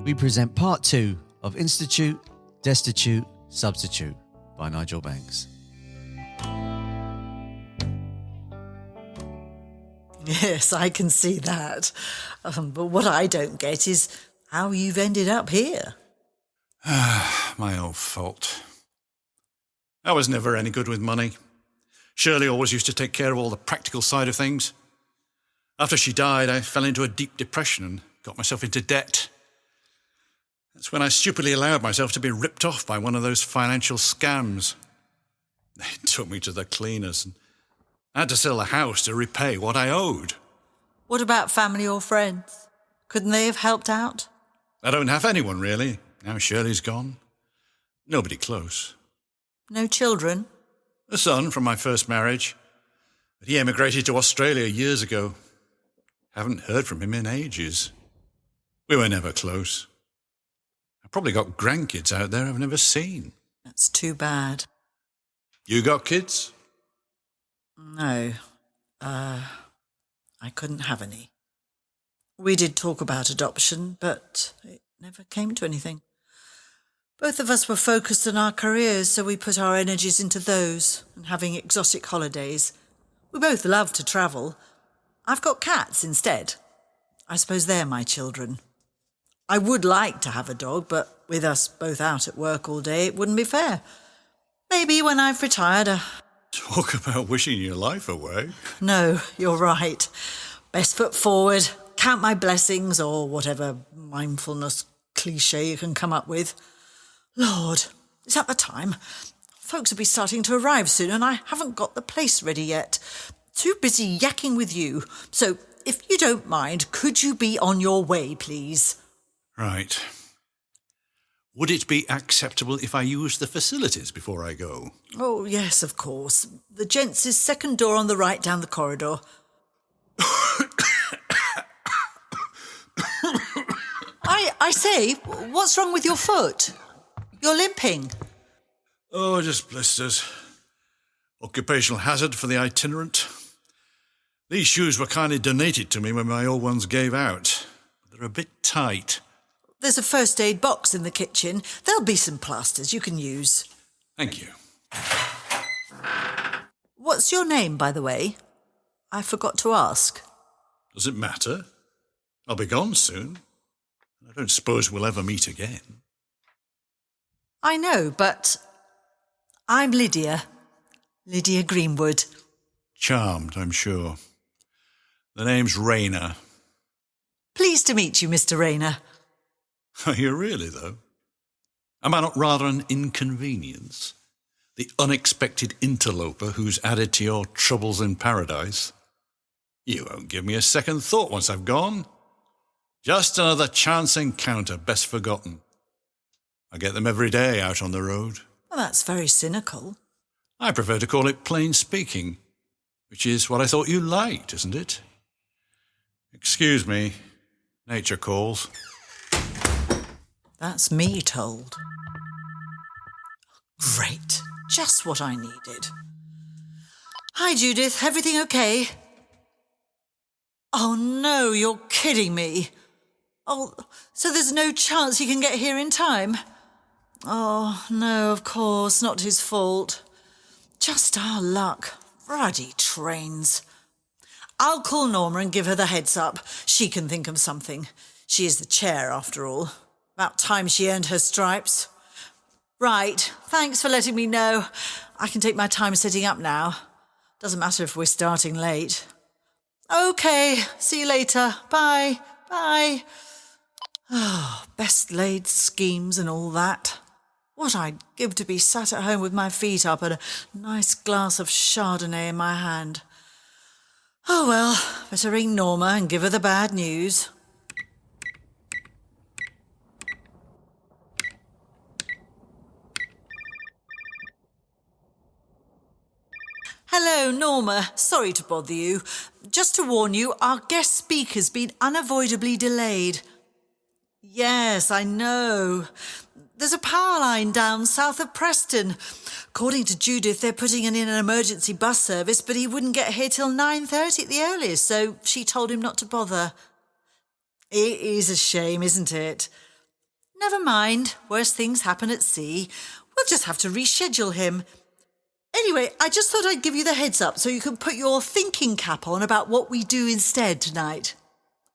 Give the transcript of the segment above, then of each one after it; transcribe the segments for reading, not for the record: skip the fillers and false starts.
we present part 2 of Institute, Destitute, Substitute by Nigel Banks. Yes, I can see that. But what I don't get is how you've ended up here. My old fault. I was never any good with money. Shirley always used to take care of all the practical side of things. After she died, I fell into a deep depression and got myself into debt. That's when I stupidly allowed myself to be ripped off by one of those financial scams. They took me to the cleaners and I had to sell the house to repay what I owed. What about family or friends? Couldn't they have helped out? I don't have anyone, really. Now Shirley's gone. Nobody close. No children? A son from my first marriage. But he emigrated to Australia years ago. Haven't heard from him in ages. We were never close. I've probably got grandkids out there I've never seen. That's too bad. You got kids? No. I couldn't have any. We did talk about adoption, but it never came to anything. Both of us were focused on our careers, so we put our energies into those and having exotic holidays. We both love to travel. I've got cats instead. I suppose they're my children. I would like to have a dog, but with us both out at work all day, it wouldn't be fair. Maybe when I've retired, Talk about wishing your life away. No, you're right. Best foot forward, count my blessings, or whatever mindfulness cliche you can come up with. Lord, is that the time? Folks will be starting to arrive soon and I haven't got the place ready yet. Too busy yakking with you. So, if you don't mind, could you be on your way, please? Right. Would it be acceptable if I use the facilities before I go? Oh, yes, of course. The gents' second door on the right down the corridor. I say, what's wrong with your foot? You're limping. Oh, just blisters. Occupational hazard for the itinerant. These shoes were kindly donated to me when my old ones gave out. They're a bit tight. There's a first aid box in the kitchen. There'll be some plasters you can use. Thank you. What's your name, by the way? I forgot to ask. Does it matter? I'll be gone soon. I don't suppose we'll ever meet again. I know, but I'm Lydia. Lydia Greenwood. Charmed, I'm sure. The name's Rayner. Pleased to meet you, Mr. Rayner. Are you really, though? Am I not rather an inconvenience? The unexpected interloper who's added to your troubles in paradise? You won't give me a second thought once I've gone. Just another chance encounter, best forgotten. I get them every day out on the road. Well, that's very cynical. I prefer to call it plain speaking, which is what I thought you liked, isn't it? Excuse me. Nature calls. That's me told. Great. Just what I needed. Hi, Judith. Everything okay? Oh, no, you're kidding me. Oh, so there's no chance he can get here in time? Oh, no, of course, not his fault. Just our luck. Ruddy trains. I'll call Norma and give her the heads up. She can think of something. She is the chair, after all. About time she earned her stripes. Right, thanks for letting me know. I can take my time setting up now. Doesn't matter if we're starting late. OK, see you later. Bye. Bye. Oh, best laid schemes and all that. What I'd give to be sat at home with my feet up and a nice glass of Chardonnay in my hand. Oh well, better ring Norma and give her the bad news. Hello, Norma. Sorry to bother you. Just to warn you, our guest speaker's been unavoidably delayed. Yes, I know. There's a power line down south of Preston. According to Judith, they're putting in an emergency bus service, but he wouldn't get here till 9:30 at the earliest, so she told him not to bother. It is a shame, isn't it? Never mind. Worse things happen at sea. We'll just have to reschedule him. Anyway, I just thought I'd give you the heads up so you can put your thinking cap on about what we do instead tonight.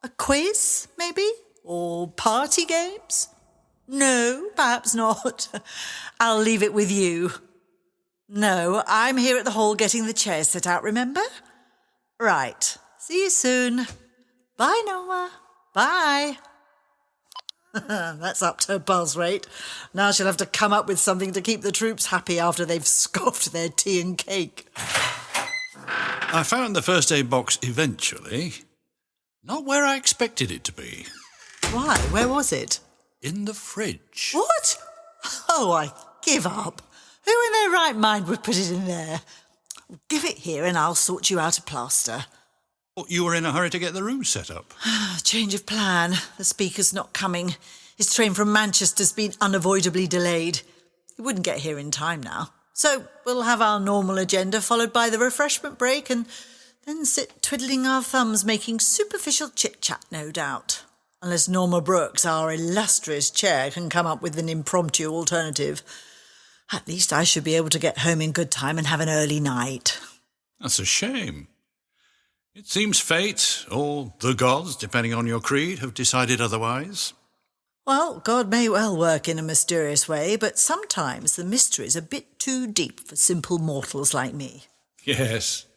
A quiz, maybe? Or party games? No, perhaps not. I'll leave it with you. No, I'm here at the hall getting the chairs set out, remember? Right. See you soon. Bye, Noah. Bye. That's up to her pulse rate. Now she'll have to come up with something to keep the troops happy after they've scoffed their tea and cake. I found the first aid box eventually. Not where I expected it to be. Why? Where was it? In the fridge. What? Oh, I give up. Who in their right mind would put it in there? Give it here and I'll sort you out a plaster. You were in a hurry to get the room set up. Change of plan. The speaker's not coming. His train from Manchester's been unavoidably delayed. He wouldn't get here in time now. So we'll have our normal agenda followed by the refreshment break and then sit twiddling our thumbs making superficial chit-chat, no doubt. Unless Norma Brooks, our illustrious chair, can come up with an impromptu alternative. At least I should be able to get home in good time and have an early night. That's a shame. It seems fate, or the gods, depending on your creed, have decided otherwise. Well, God may well work in a mysterious way, but sometimes the mystery's a bit too deep for simple mortals like me. Yes.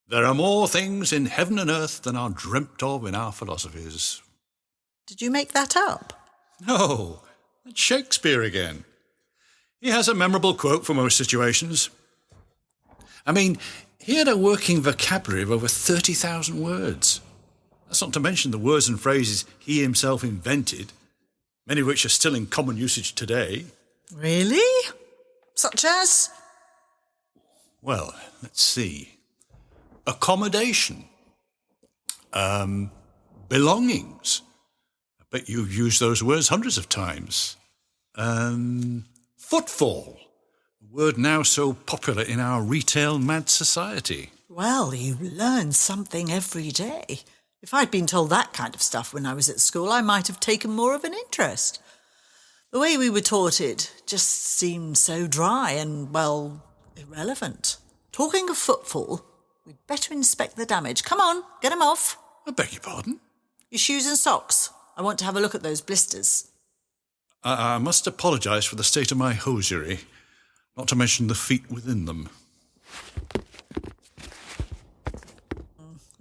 There are more things in heaven and earth than are dreamt of in our philosophies. Did you make that up? No, that's Shakespeare again. He has a memorable quote for most situations. I mean, he had a working vocabulary of over 30,000 words. That's not to mention the words and phrases he himself invented, many of which are still in common usage today. Really? Such as? Well, let's see. Accommodation. Belongings. I bet you've used those words hundreds of times. Footfall. A word now so popular in our retail-mad society. Well, you learn something every day. If I'd been told that kind of stuff when I was at school, I might have taken more of an interest. The way we were taught it just seemed so dry and, well, irrelevant. Talking of footfall, we'd better inspect the damage. Come on, get 'em off. I beg your pardon? Your shoes and socks. I want to have a look at those blisters. I must apologise for the state of my hosiery, not to mention the feet within them.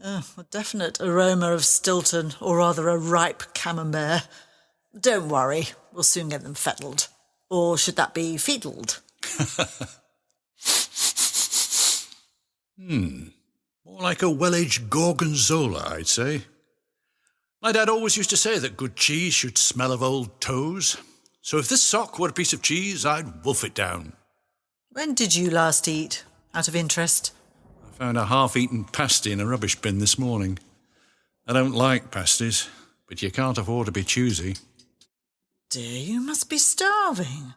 A definite aroma of Stilton, or rather a ripe camembert. Don't worry, we'll soon get them fettled. Or should that be feedled? More like a well-aged gorgonzola, I'd say. My dad always used to say that good cheese should smell of old toes. So if this sock were a piece of cheese, I'd wolf it down. When did you last eat, out of interest? I found a half-eaten pasty in a rubbish bin this morning. I don't like pasties, but you can't afford to be choosy. Dear, you must be starving.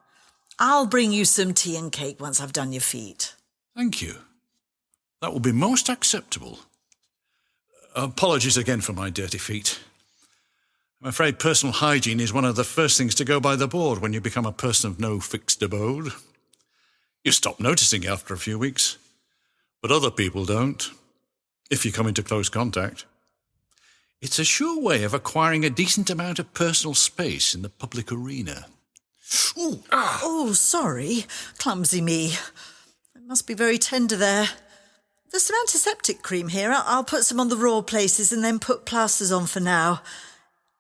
I'll bring you some tea and cake once I've done your feet. Thank you. That will be most acceptable. Apologies again for my dirty feet. I'm afraid personal hygiene is one of the first things to go by the board when you become a person of no fixed abode. You stop noticing it after a few weeks, but other people don't, if you come into close contact. It's a sure way of acquiring a decent amount of personal space in the public arena. Ooh, ah. Oh, sorry. Clumsy me. It must be very tender there. There's some antiseptic cream here. I'll put some on the raw places and then put plasters on for now.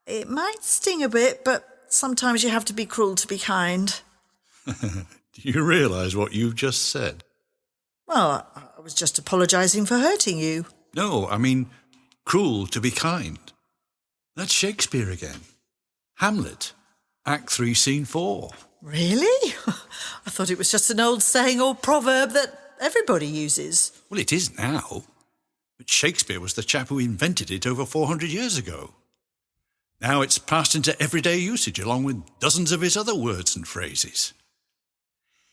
It might sting a bit, but sometimes you have to be cruel to be kind. Do you realise what you've just said? Well, I was just apologising for hurting you. No, I mean cruel to be kind. That's Shakespeare again. Hamlet, Act 3, Scene 4. Really? I thought it was just an old saying or proverb that everybody uses. Well, it is now. But Shakespeare was the chap who invented it over 400 years ago. Now it's passed into everyday usage along with dozens of his other words and phrases.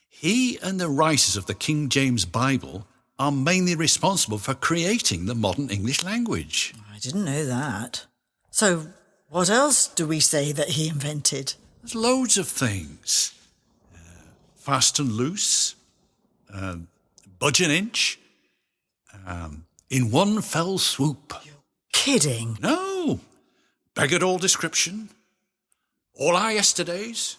He and the writers of the King James Bible are mainly responsible for creating the modern English language. I didn't know that. So what else do we say that he invented? There's loads of things. Fast and loose, budge an inch, in one fell swoop. Kidding. No, beggared all description. All our yesterdays,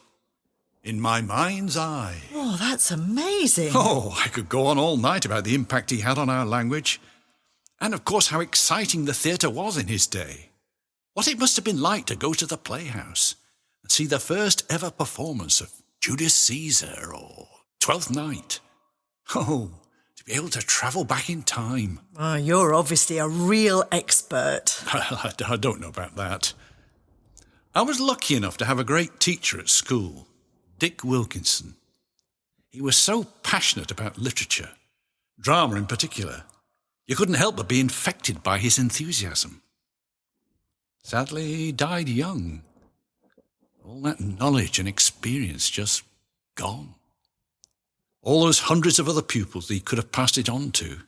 in my mind's eye. Oh, that's amazing. Oh, I could go on all night about the impact he had on our language. And of course how exciting the theatre was in his day. What it must have been like to go to the Playhouse and see the first ever performance of Julius Caesar or Twelfth Night. Oh, to be able to travel back in time. Oh, you're obviously a real expert. I don't know about that. I was lucky enough to have a great teacher at school, Dick Wilkinson. He was so passionate about literature, drama in particular. You couldn't help but be infected by his enthusiasm. Sadly, he died young. All that knowledge and experience just gone. All those hundreds of other pupils he could have passed it on to.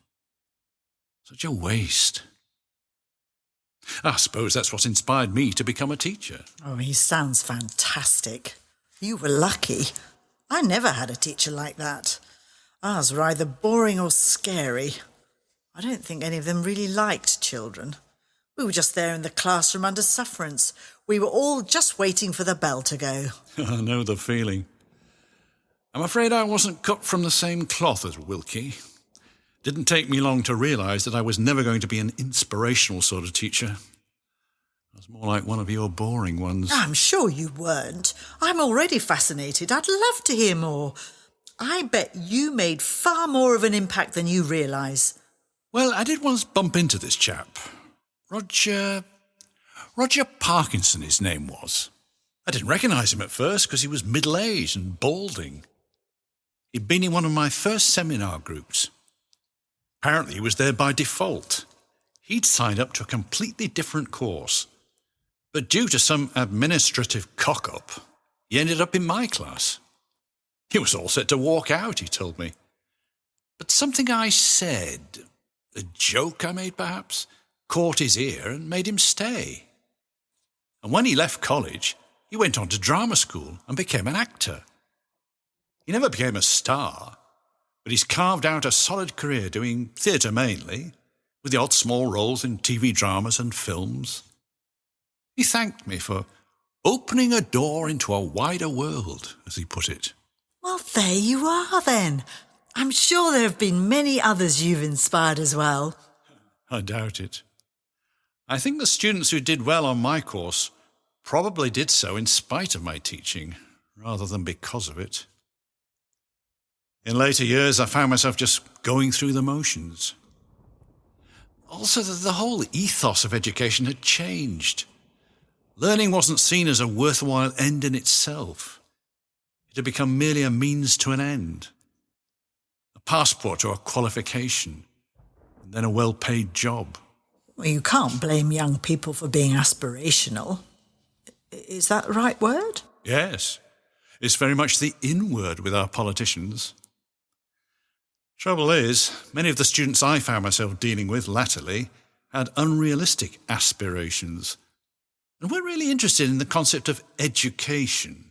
Such a waste. I suppose that's what inspired me to become a teacher. Oh, he sounds fantastic. You were lucky. I never had a teacher like that. Ours were either boring or scary. I don't think any of them really liked children. We were just there in the classroom under sufferance. We were all just waiting for the bell to go. I know the feeling. I'm afraid I wasn't cut from the same cloth as Wilkie. Didn't take me long to realise that I was never going to be an inspirational sort of teacher. I was more like one of your boring ones. I'm sure you weren't. I'm already fascinated. I'd love to hear more. I bet you made far more of an impact than you realise. Well, I did once bump into this chap. Roger Parkinson, his name was. I didn't recognise him at first because he was middle-aged and balding. He'd been in one of my first seminar groups. Apparently he was there by default. He'd signed up to a completely different course. But due to some administrative cock-up, he ended up in my class. He was all set to walk out, he told me. But something I said, a joke I made perhaps, caught his ear and made him stay. And when he left college, he went on to drama school and became an actor. He never became a star, but he's carved out a solid career doing theatre mainly, with the odd small roles in TV dramas and films. He thanked me for opening a door into a wider world, as he put it. Well, there you are then. I'm sure there have been many others you've inspired as well. I doubt it. I think the students who did well on my course probably did so in spite of my teaching, rather than because of it. In later years, I found myself just going through the motions. Also, the whole ethos of education had changed. Learning wasn't seen as a worthwhile end in itself. It had become merely a means to an end. A passport or a qualification, and then a well-paid job. Well, you can't blame young people for being aspirational. Is that the right word? Yes. It's very much the in word with our politicians. Trouble is, many of the students I found myself dealing with latterly had unrealistic aspirations and we're really interested in the concept of education,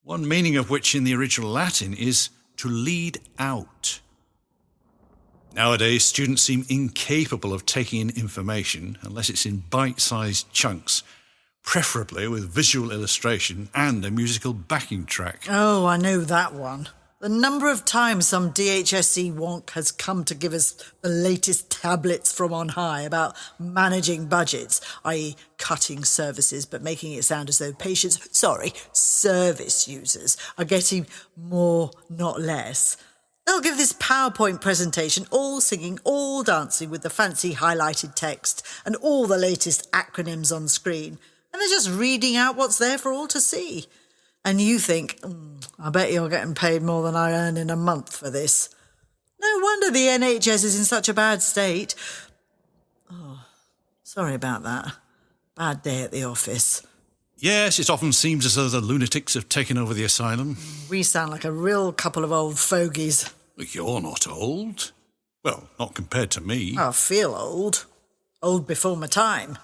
one meaning of which in the original Latin is to lead out. Nowadays, students seem incapable of taking in information unless it's in bite-sized chunks, preferably with visual illustration and a musical backing track. Oh, I know that one. The number of times some DHSC wonk has come to give us the latest tablets from on high about managing budgets, i.e. cutting services but making it sound as though service users are getting more, not less. They'll give this PowerPoint presentation, all singing, all dancing with the fancy highlighted text and all the latest acronyms on screen, and they're just reading out what's there for all to see. And you think, I bet you're getting paid more than I earn in a month for this. No wonder the NHS is in such a bad state. Oh, sorry about that. Bad day at the office. Yes, it often seems as though the lunatics have taken over the asylum. We sound like a real couple of old fogies. But you're not old. Well, not compared to me. I feel old. Old before my time.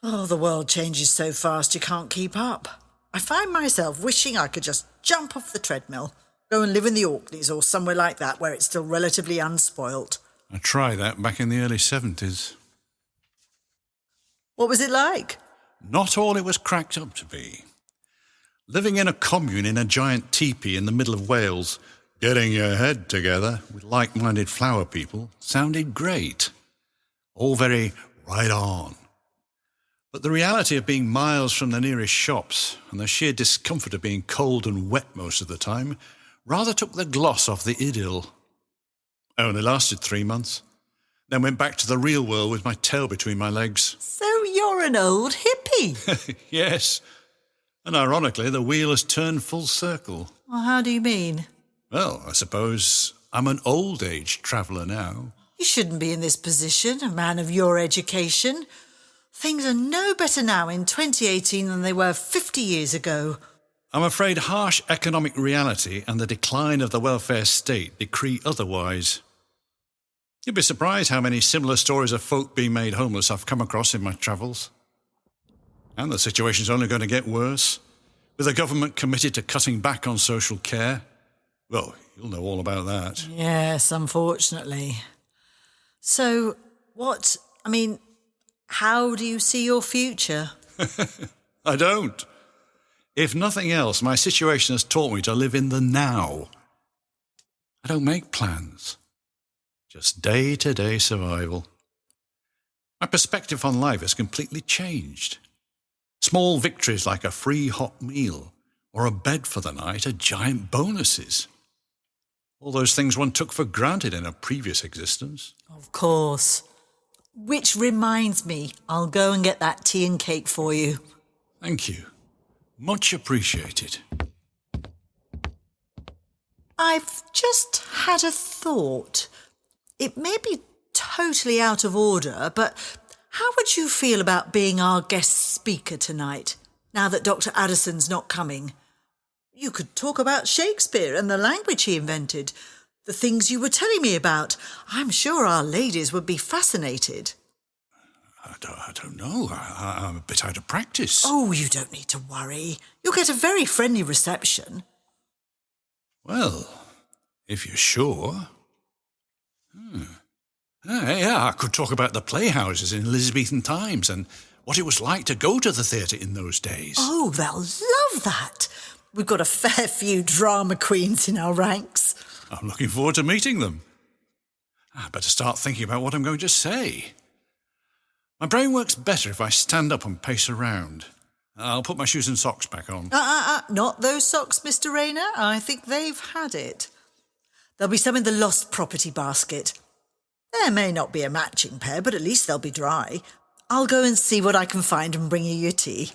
Oh, the world changes so fast you can't keep up. I find myself wishing I could just jump off the treadmill, go and live in the Orkneys or somewhere like that where it's still relatively unspoilt. I tried that back in the early 70s. What was it like? Not all it was cracked up to be. Living in a commune in a giant teepee in the middle of Wales, getting your head together with like-minded flower people, sounded great. All very right on. But the reality of being miles from the nearest shops and the sheer discomfort of being cold and wet most of the time rather took the gloss off the idyll. I only lasted 3 months, then went back to the real world with my tail between my legs. So you're an old hippie? Yes, and ironically the wheel has turned full circle. Well, how do you mean? Well, I suppose I'm an old-age traveller now. You shouldn't be in this position, a man of your education. Things are no better now in 2018 than they were 50 years ago. I'm afraid harsh economic reality and the decline of the welfare state decree otherwise. You'd be surprised how many similar stories of folk being made homeless I've come across in my travels. And the situation's only going to get worse, with the government committed to cutting back on social care. Well, you'll know all about that. Yes, unfortunately. So, how do you see your future? I don't. If nothing else, my situation has taught me to live in the now. I don't make plans. Just day-to-day survival. My perspective on life has completely changed. Small victories like a free hot meal or a bed for the night are giant bonuses. All those things one took for granted in a previous existence. Of course. Which reminds me, I'll go and get that tea and cake for you. Thank you. Much appreciated. I've just had a thought. It may be totally out of order, but how would you feel about being our guest speaker tonight, now that Dr. Addison's not coming? You could talk about Shakespeare and the language he invented, the things you were telling me about. I'm sure our ladies would be fascinated. I don't know. I'm a bit out of practice. Oh, you don't need to worry. You'll get a very friendly reception. Well, if you're sure. Yeah, I could talk about the playhouses in Elizabethan times and what it was like to go to the theatre in those days. Oh, they'll love that. We've got a fair few drama queens in our ranks. I'm looking forward to meeting them. I better start thinking about what I'm going to say. My brain works better if I stand up and pace around. I'll put my shoes and socks back on. Not those socks, Mr. Rayner. I think they've had it. There'll be some in the lost property basket. There may not be a matching pair, but at least they'll be dry. I'll go and see what I can find and bring you your tea.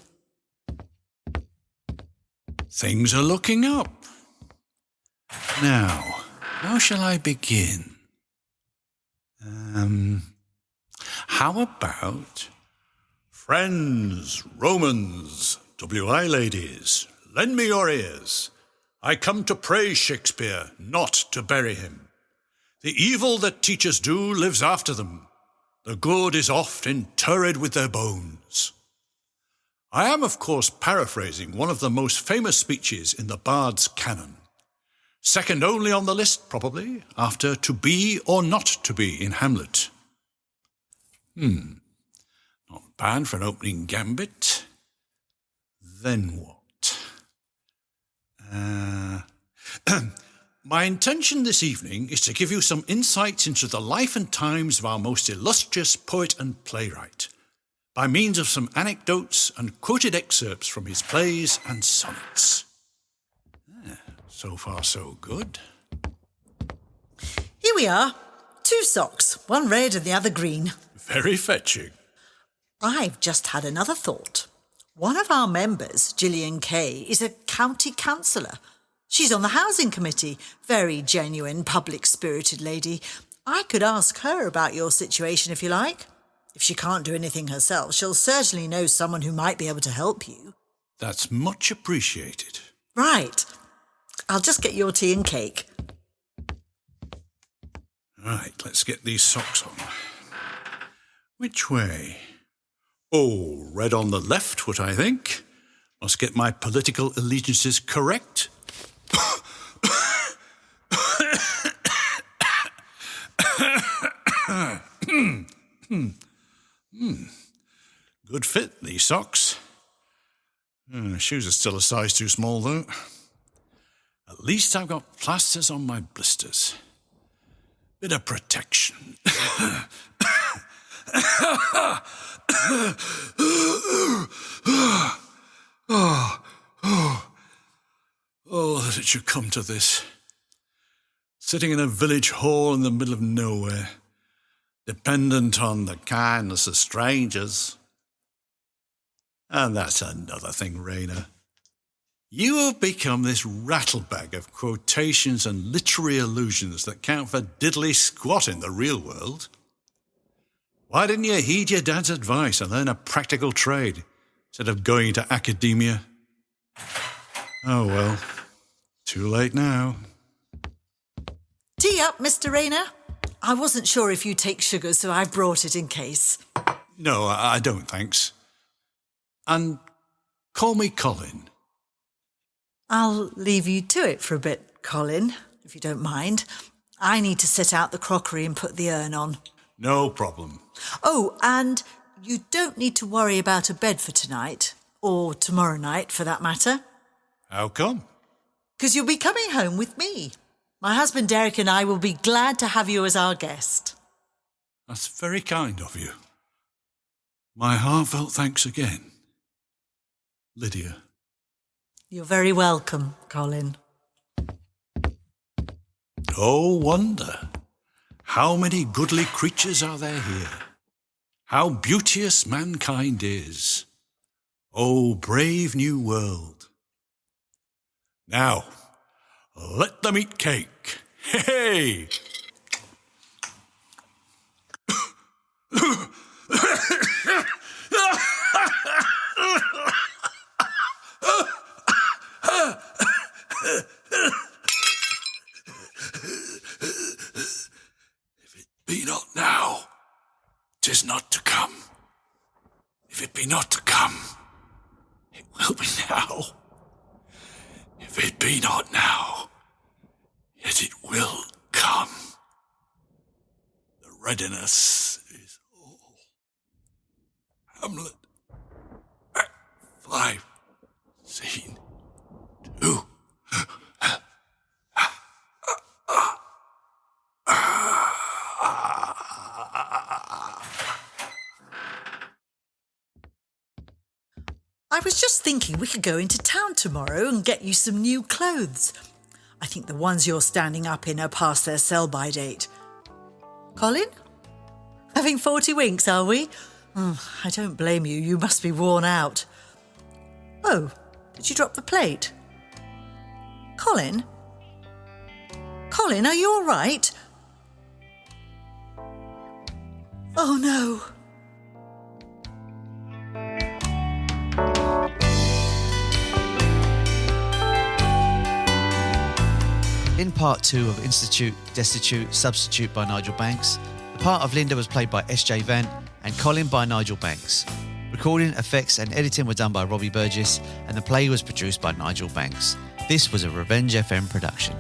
Things are looking up. Now, how shall I begin? How about... Friends, Romans, WI ladies, lend me your ears. I come to praise Shakespeare, not to bury him. The evil that teachers do lives after them. The good is oft interred with their bones. I am, of course, paraphrasing one of the most famous speeches in the Bard's canon. Second only on the list, probably, after to be or not to be in Hamlet. Not bad for an opening gambit. Then what? My intention this evening is to give you some insights into the life and times of our most illustrious poet and playwright, by means of some anecdotes and quoted excerpts from his plays and sonnets. So far, so good. Here we are. 2 socks, one red and the other green. Very fetching. I've just had another thought. One of our members, Gillian Kay, is a county councillor. She's on the housing committee. Very genuine, public-spirited lady. I could ask her about your situation if you like. If she can't do anything herself, she'll certainly know someone who might be able to help you. That's much appreciated. Right. I'll just get your tea and cake. Right, let's get these socks on. Which way? Oh, red on the left foot, I think. Must get my political allegiances correct. Good fit, these socks. Shoes are still a size too small, though. At least I've got plasters on my blisters. Bit of protection. Oh, that it should come to this. Sitting in a village hall in the middle of nowhere, dependent on the kindness of strangers. And that's another thing, Raina. You have become this rattlebag of quotations and literary allusions that count for diddly squat in the real world. Why didn't you heed your dad's advice and learn a practical trade instead of going into academia? Oh well, too late now. Tea up, Mr. Rayner. I wasn't sure if you take sugar, so I brought it in case. No, I don't, thanks. And call me Colin. I'll leave you to it for a bit, Colin, if you don't mind. I need to set out the crockery and put the urn on. No problem. Oh, and you don't need to worry about a bed for tonight, or tomorrow night, for that matter. How come? 'Cause you'll be coming home with me. My husband Derek and I will be glad to have you as our guest. That's very kind of you. My heartfelt thanks again. Lydia. You're very welcome, Colin. Oh, wonder. How many goodly creatures are there here? How beauteous mankind is. Oh, brave new world. Now, let them eat cake. Hey! If it be not now, 'tis not to come. If it be not to come, it will be now. If it be not now, yet it will come. The readiness is all. Hamlet, Act 5, Scene 2. I was just thinking we could go into town tomorrow and get you some new clothes. I think the ones you're standing up in are past their sell-by date. Colin? Having 40 winks, are we? I don't blame you. You must be worn out. Oh, did you drop the plate? Colin? Colin, are you all right? Oh, no. In part 2 of Institute, Destitute, Substitute by Nigel Banks, the part of Linda was played by S.J. Vant and Colin by Nigel Banks. Recording, effects and editing were done by Robbie Burgess and the play was produced by Nigel Banks. This was a Revenge FM production.